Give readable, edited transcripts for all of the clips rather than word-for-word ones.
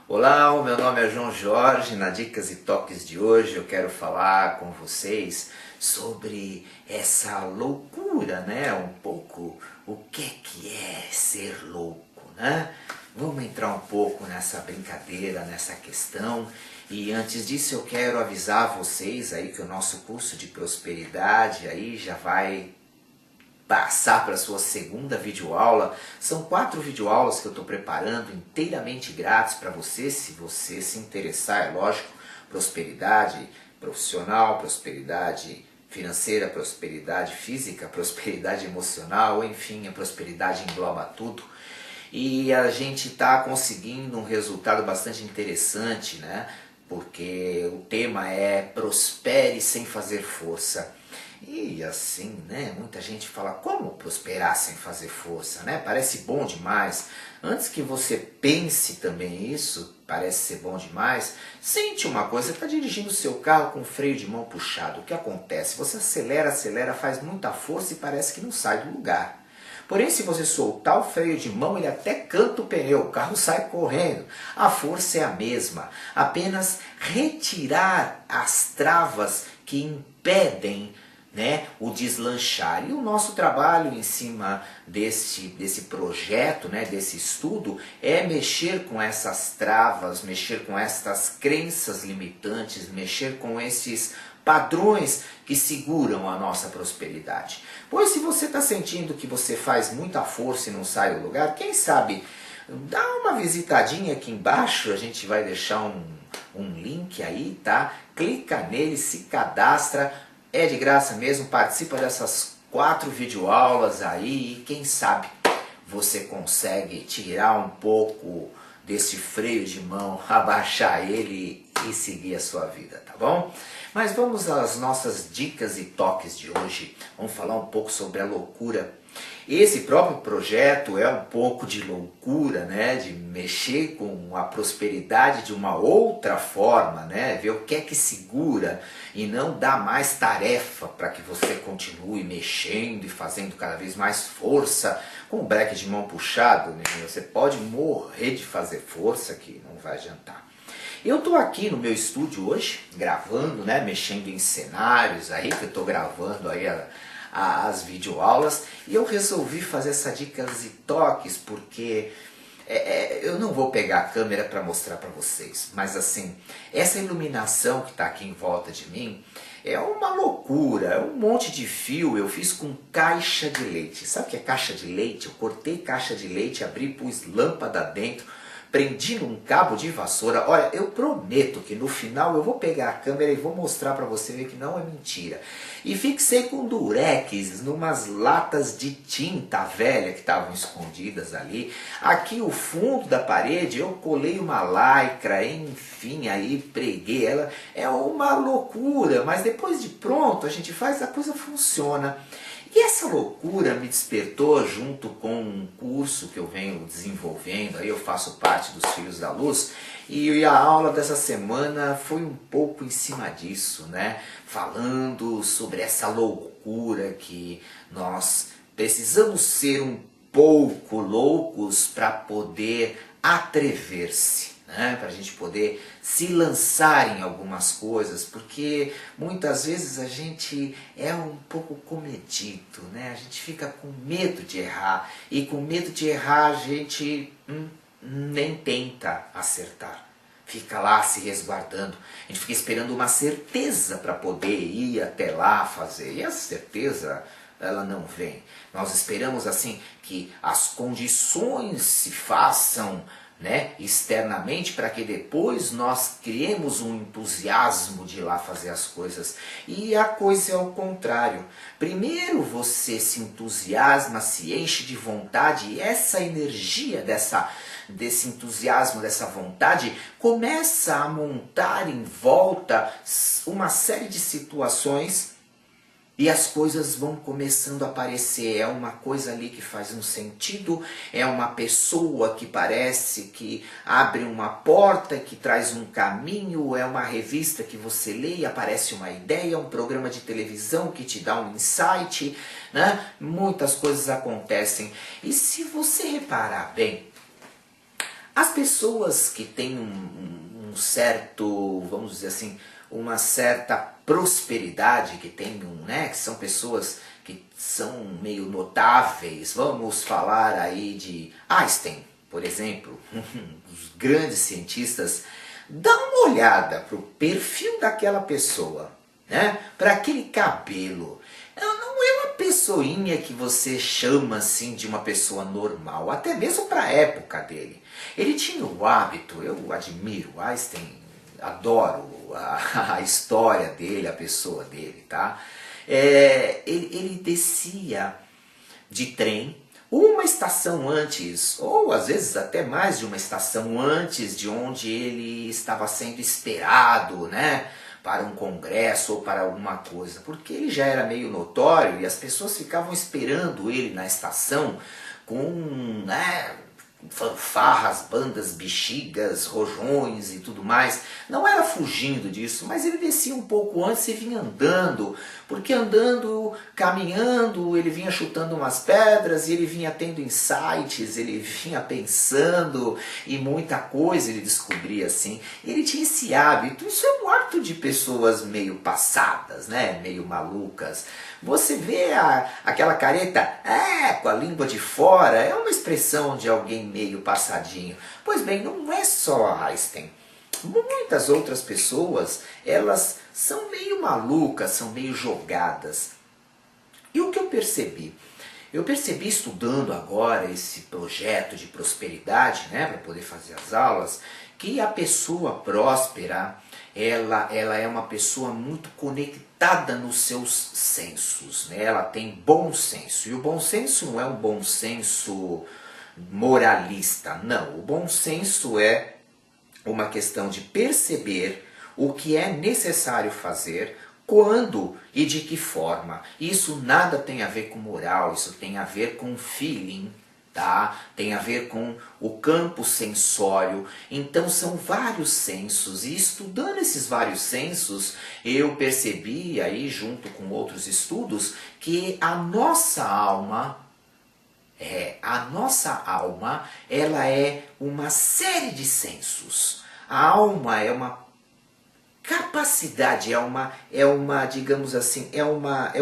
Olá, o meu nome é João Jorge. Na Dicas e Toques de hoje eu quero falar com vocês sobre essa loucura, né? Um pouco o que é ser louco, né? Vamos entrar um pouco nessa brincadeira, nessa questão. E antes disso eu quero avisar vocês aí que o nosso curso de prosperidade aí já vai passar para a sua segunda videoaula. São 4 videoaulas que eu estou preparando inteiramente grátis para você, se você se interessar, é lógico. Prosperidade profissional, prosperidade financeira, prosperidade física, prosperidade emocional, enfim, a prosperidade engloba tudo. E a gente está conseguindo um resultado bastante interessante, né? Porque o tema é prospere sem fazer força. E assim, né, muita gente fala, como prosperar sem fazer força, né? Parece bom demais. Antes que você pense também isso, parece ser bom demais, sente uma coisa, você está dirigindo o seu carro com o freio de mão puxado. O que acontece? Você acelera, faz muita força e parece que não sai do lugar. Porém, se você soltar o freio de mão, ele até canta o pneu, o carro sai correndo. A força é a mesma, apenas retirar as travas que impedem, né, o deslanchar. E o nosso trabalho em cima desse projeto, né, desse estudo, é mexer com essas travas, mexer com essas crenças limitantes, mexer com esses padrões que seguram a nossa prosperidade. Pois se você está sentindo que você faz muita força e não sai do lugar, quem sabe dá uma visitadinha aqui embaixo, a gente vai deixar um link aí, tá? Clica nele, se cadastra, é de graça mesmo, participa dessas 4 videoaulas aí e quem sabe você consegue tirar um pouco desse freio de mão, abaixar ele e seguir a sua vida, tá bom? Mas vamos às nossas dicas e toques de hoje. Vamos falar um pouco sobre a loucura. Esse próprio projeto é um pouco de loucura, né? De mexer com a prosperidade de uma outra forma, né? Ver o que é que segura e não dar mais tarefa para que você continue mexendo e fazendo cada vez mais força com o breque de mão puxado, né? Você pode morrer de fazer força que não vai adiantar. Eu estou aqui no meu estúdio hoje, gravando, né, mexendo em cenários aí, que eu estou gravando aí as videoaulas, e eu resolvi fazer essa dicas e toques, porque eu não vou pegar a câmera para mostrar para vocês, mas assim, essa iluminação que está aqui em volta de mim é uma loucura, é um monte de fio, eu fiz com caixa de leite. Sabe o que é caixa de leite? Eu cortei caixa de leite, abri, pus lâmpada dentro, prendi num cabo de vassoura. Olha, eu prometo que no final eu vou pegar a câmera e vou mostrar para você ver que não é mentira. E fixei com durex numas latas de tinta velha que estavam escondidas ali. Aqui o fundo da parede eu colei uma lycra, enfim, aí preguei ela. É uma loucura, mas depois de pronto a gente faz, a coisa funciona. E essa loucura me despertou junto com um curso que eu venho desenvolvendo, aí eu faço parte dos Filhos da Luz, e a aula dessa semana foi um pouco em cima disso, né? Falando sobre essa loucura que nós precisamos ser um pouco loucos para poder atrever-se, né? Para a gente poder se lançar em algumas coisas, porque muitas vezes a gente é um pouco comedido, né? A gente fica com medo de errar, e com medo de errar a gente nem tenta acertar. Fica lá se resguardando, a gente fica esperando uma certeza para poder ir até lá fazer, e a certeza ela não vem. Nós esperamos assim que as condições se façam, né, externamente, para que depois nós criemos um entusiasmo de ir lá fazer as coisas. E a coisa é o contrário. Primeiro você se entusiasma, se enche de vontade, e essa energia desse entusiasmo, dessa vontade, começa a montar em volta uma série de situações. E as coisas vão começando a aparecer, é uma coisa ali que faz um sentido, é uma pessoa que parece que abre uma porta, que traz um caminho, é uma revista que você lê e aparece uma ideia, um programa de televisão que te dá um insight, né? Muitas coisas acontecem. E se você reparar bem, As pessoas que têm um certo, vamos dizer assim, uma certa prosperidade, que são pessoas que são meio notáveis, vamos falar aí de Einstein, por exemplo, os grandes cientistas, dá uma olhada para o perfil daquela pessoa, né? Para aquele cabelo. Não é uma pessoinha que você chama assim de uma pessoa normal, até mesmo para a época dele. Ele tinha o hábito, eu admiro Einstein, adoro a história dele, a pessoa dele, tá? Ele descia de trem uma estação antes, ou às vezes até mais de uma estação antes de onde ele estava sendo esperado, né? Para um congresso ou para alguma coisa, porque ele já era meio notório e as pessoas ficavam esperando ele na estação com, né, fanfarras, bandas, bexigas, rojões e tudo mais. Não era fugindo disso, mas ele descia um pouco antes e vinha andando, porque andando, caminhando, ele vinha chutando umas pedras e ele vinha tendo insights, ele vinha pensando e muita coisa ele descobria assim. Ele tinha esse hábito, isso é um hábito de pessoas meio passadas, né? Meio malucas. Você vê aquela careta, com a língua de fora, é uma expressão de alguém meio passadinho. Pois bem, não é só Einstein. Muitas outras pessoas, elas são meio malucas, são meio jogadas. E o que eu percebi? Eu percebi estudando agora esse projeto de prosperidade, né, para poder fazer as aulas, que a pessoa próspera, ela é uma pessoa muito conectada nos seus sensos, né? Ela tem bom senso. E o bom senso não é um bom senso moralista, não. O bom senso é uma questão de perceber o que é necessário fazer, quando e de que forma. Isso nada tem a ver com moral, isso tem a ver com feeling, tá? Tem a ver com o campo sensório. Então são vários sensos, e estudando esses vários sensos, eu percebi aí, junto com outros estudos, que a nossa alma, ela é uma série de sensos. A alma é uma capacidade, digamos assim, é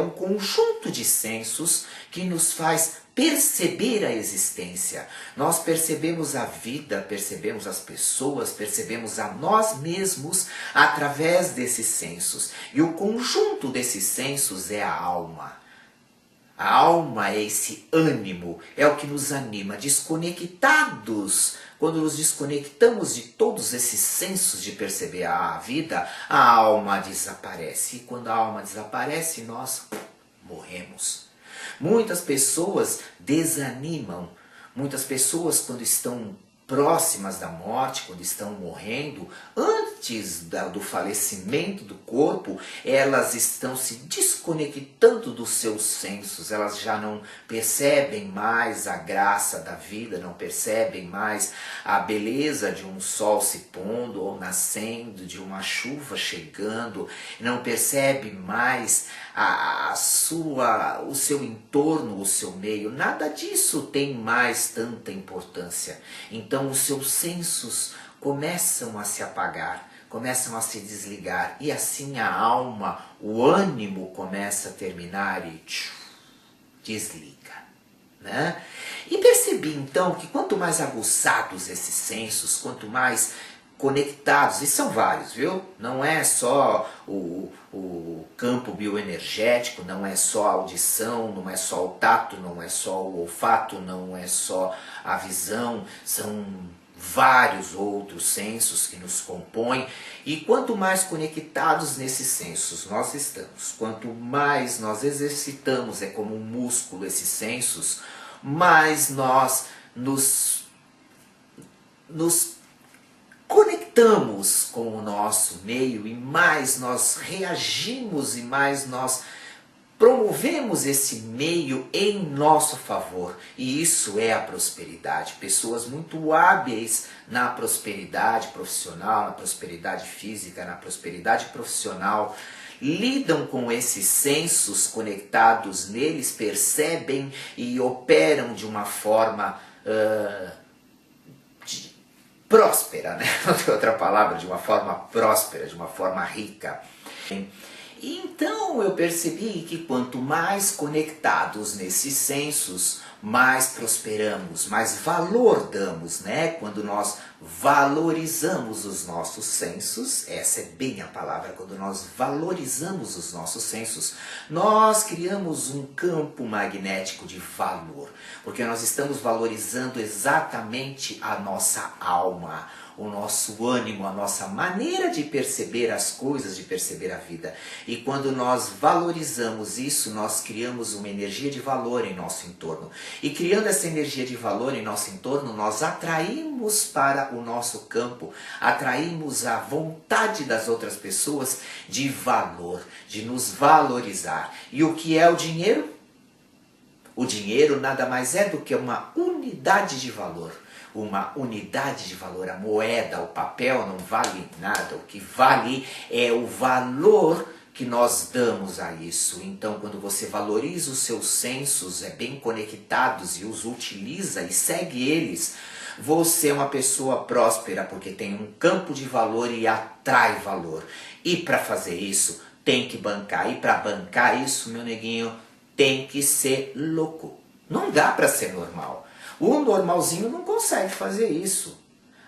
um conjunto de sensos que nos faz perceber a existência. Nós percebemos a vida, percebemos as pessoas, percebemos a nós mesmos através desses sensos. E o conjunto desses sensos é a alma. A alma é esse ânimo, é o que nos anima. Desconectados, quando nos desconectamos de todos esses sensos de perceber a vida, a alma desaparece. E quando a alma desaparece, nós morremos. Muitas pessoas desanimam. Muitas pessoas, quando estão próximas da morte, quando estão morrendo, antes do falecimento do corpo, elas estão se desconectando dos seus sensos, elas já não percebem mais a graça da vida, não percebem mais a beleza de um sol se pondo ou nascendo, de uma chuva chegando, não percebem mais o seu entorno, o seu meio, nada disso tem mais tanta importância. Então os seus sensos começam a se apagar, começam a se desligar, e assim a alma, o ânimo começa a terminar e desliga, né? E percebi então que quanto mais aguçados esses sensos, quanto mais conectados, e são vários, viu? Não é só o campo bioenergético, não é só a audição, não é só o tato, não é só o olfato, não é só a visão, são vários outros sensos que nos compõem, e quanto mais conectados nesses sensos nós estamos, quanto mais nós exercitamos, é como um músculo esses sensos, mais nós nos conectamos com o nosso meio, e mais nós reagimos, e mais nós promovemos esse meio em nosso favor. E isso é a prosperidade. Pessoas muito hábeis na prosperidade profissional, na prosperidade física, na prosperidade profissional, lidam com esses sensos conectados neles, percebem e operam de uma forma próspera, né? Não tem outra palavra, de uma forma próspera, de uma forma rica. E então eu percebi que quanto mais conectados nesses sensos, mais prosperamos, mais valor damos, né? Quando nós valorizamos os nossos sensos, essa é bem a palavra, quando nós valorizamos os nossos sensos, nós criamos um campo magnético de valor, porque nós estamos valorizando exatamente a nossa alma, o nosso ânimo, a nossa maneira de perceber as coisas, de perceber a vida. E quando nós valorizamos isso, nós criamos uma energia de valor em nosso entorno. E criando essa energia de valor em nosso entorno, nós atraímos para o nosso campo, atraímos a vontade das outras pessoas de valor, de nos valorizar. E o que é o dinheiro? O dinheiro nada mais é do que uma unidade de valor. Uma unidade de valor, a moeda, o papel não vale nada, o que vale é o valor que nós damos a isso. Então, quando você valoriza os seus sensos, bem conectados e os utiliza e segue eles, você é uma pessoa próspera porque tem um campo de valor e atrai valor. E para fazer isso, tem que bancar. E para bancar isso, meu neguinho, tem que ser louco. Não dá para ser normal. O normalzinho não consegue fazer isso.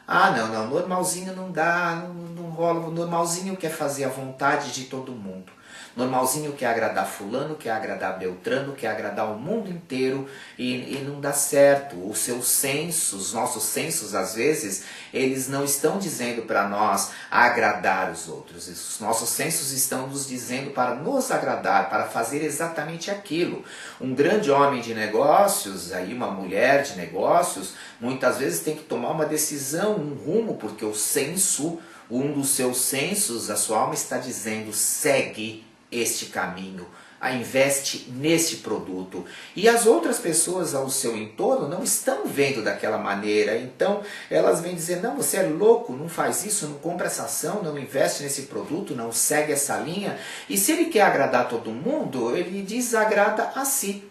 Ah, não, normalzinho não dá, não rola. O normalzinho quer fazer a vontade de todo mundo. Normalzinho quer agradar fulano, quer agradar Beltrano, quer agradar o mundo inteiro e não dá certo. Os seus sensos, nossos sensos, às vezes, eles não estão dizendo para nós agradar os outros. Os nossos sensos estão nos dizendo para nos agradar, para fazer exatamente aquilo. Um grande homem de negócios, aí uma mulher de negócios, muitas vezes tem que tomar uma decisão, um rumo, porque o senso, um dos seus sensos, a sua alma está dizendo, segue este caminho, investe neste produto. E as outras pessoas ao seu entorno não estão vendo daquela maneira, então elas vêm dizer, não, você é louco, não faz isso, não compra essa ação, não investe nesse produto, não segue essa linha. E se ele quer agradar todo mundo, ele desagrada a si,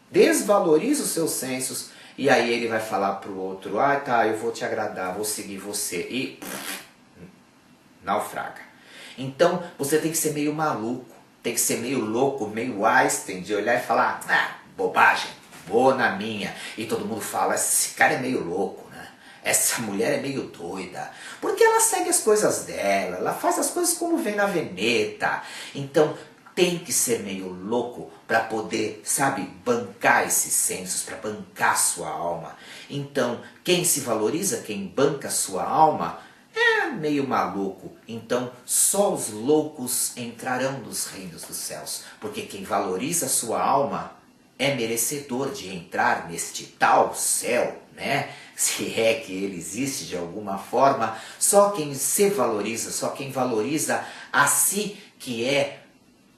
desvaloriza os seus sensos, e aí ele vai falar para o outro, tá, eu vou te agradar, vou seguir você, e naufraga. Então você tem que ser meio maluco, tem que ser meio louco, meio Einstein, de olhar e falar, bobagem, vou na minha. E todo mundo fala, esse cara é meio louco, né? Essa mulher é meio doida. Porque ela segue as coisas dela, ela faz as coisas como vem na veneta. Então tem que ser meio louco para poder, sabe, bancar esses sensos, para bancar sua alma. Então quem se valoriza, quem banca sua alma, é meio maluco, então só os loucos entrarão nos reinos dos céus, porque quem valoriza a sua alma é merecedor de entrar neste tal céu, né? Se é que ele existe de alguma forma, só quem se valoriza, só quem valoriza a si, que é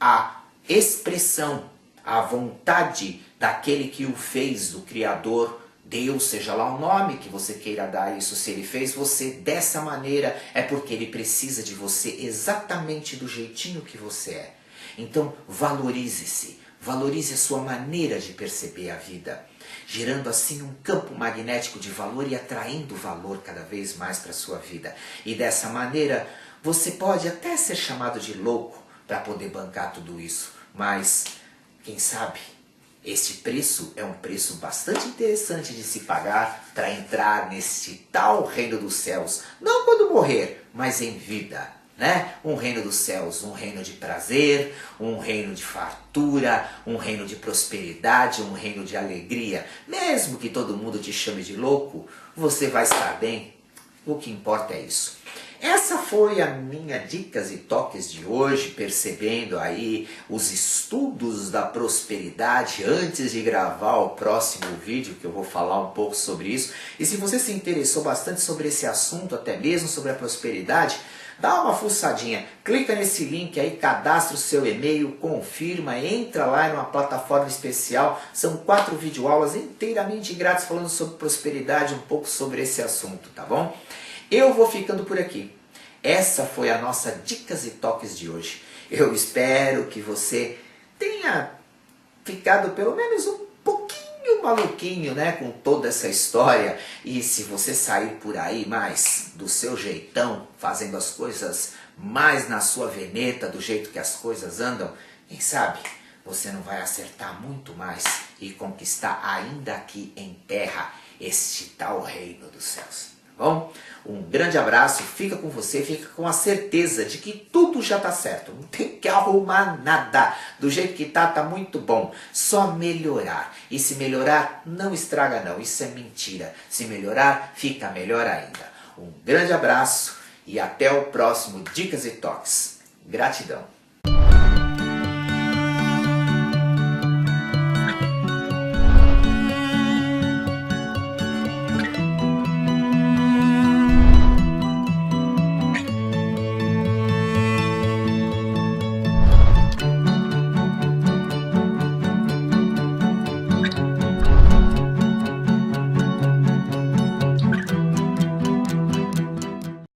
a expressão, a vontade daquele que o fez, do Criador, Deus, seja lá o nome que você queira dar isso, se ele fez você dessa maneira, é porque ele precisa de você exatamente do jeitinho que você é. Então valorize-se, valorize a sua maneira de perceber a vida, gerando assim um campo magnético de valor e atraindo valor cada vez mais para a sua vida. E dessa maneira você pode até ser chamado de louco para poder bancar tudo isso, mas quem sabe este preço é um preço bastante interessante de se pagar para entrar neste tal reino dos céus. Não quando morrer, mas em vida, né? Um reino dos céus, um reino de prazer, um reino de fartura, um reino de prosperidade, um reino de alegria. Mesmo que todo mundo te chame de louco, você vai estar bem. O que importa é isso. Essa foi a minha dicas e toques de hoje, percebendo aí os estudos da prosperidade antes de gravar o próximo vídeo, que eu vou falar um pouco sobre isso. E se você se interessou bastante sobre esse assunto, até mesmo sobre a prosperidade, dá uma fuçadinha, clica nesse link aí, cadastra o seu e-mail, confirma, entra lá em uma plataforma especial, são 4 videoaulas inteiramente grátis falando sobre prosperidade, um pouco sobre esse assunto, tá bom? Eu vou ficando por aqui. Essa foi a nossa Dicas e Toques de hoje. Eu espero que você tenha ficado pelo menos um pouquinho meio maluquinho, né, com toda essa história. E se você sair por aí mais do seu jeitão, fazendo as coisas mais na sua veneta, do jeito que as coisas andam, quem sabe você não vai acertar muito mais e conquistar ainda aqui em terra este tal reino dos céus. Bom, um grande abraço, fica com você, fica com a certeza de que tudo já está certo, não tem que arrumar nada, do jeito que tá muito bom, só melhorar, e se melhorar não estraga não, isso é mentira, se melhorar fica melhor ainda. Um grande abraço e até o próximo Dicas e Toques, gratidão.